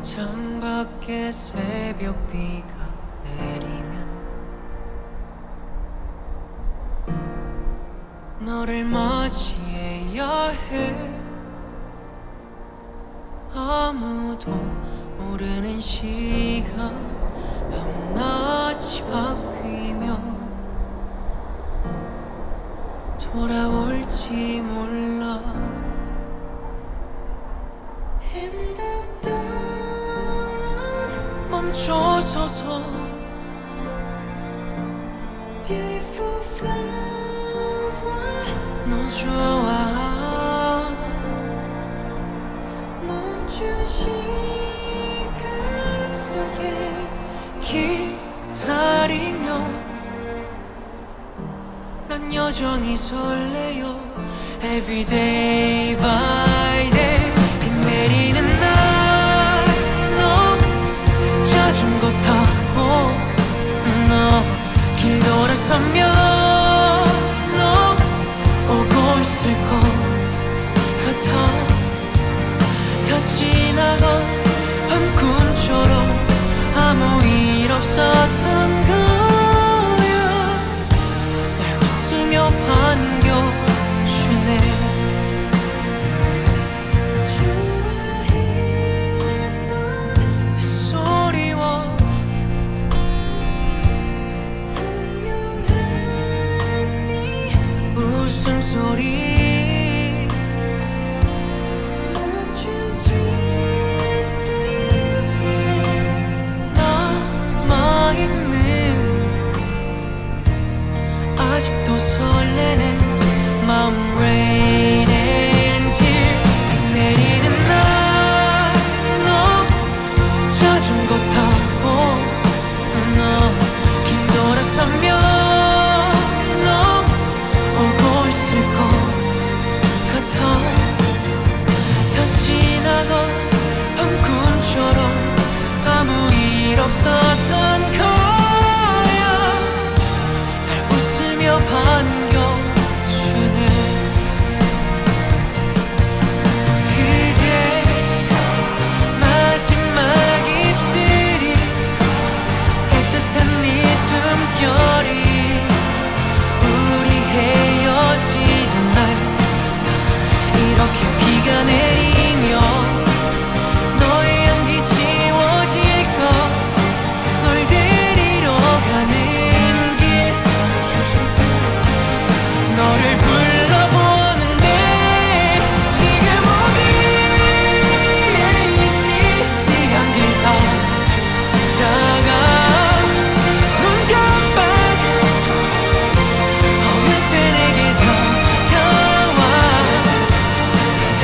창밖에 새벽 비가 내리면 너를 맞이해야 해. 아무도 모르는 시간 밤낮이 바뀌며 돌아올지 몰라. End of the road 멈춰서서 Beautiful flower 너 좋아. 멈춘 시간 속에 기다리며 난 여전히 설레요. Every day by day 비 내리는 날 너 자전거 타고 너 길 돌아서면 너 오고 있을 것 같아. 다 지나간 밤꿈처럼 아무 일 없었던 거야. 날 웃으며 반겨주네. 좋아했던 빗소리와 선명한 네 웃음소리 아직도 설레는 마음. Rain and tear 비 내리는 날 너 자전거 타고 너 길 돌아서면 너 오고 있을 것 같아. 다 지나간 밤꿈처럼 아무 일 없었던 거야. 반겨주네. 그대 마지막 입술이 따뜻한 네 숨결이 우리 헤어지던 날 이렇게 비가 내리며 너의 향기 지워질 것 널 데리러 가는 너를 불러보는데 지금 어디에 있니. 네 향기를 따라가 눈 깜빡 어느새 내게 다가와. 다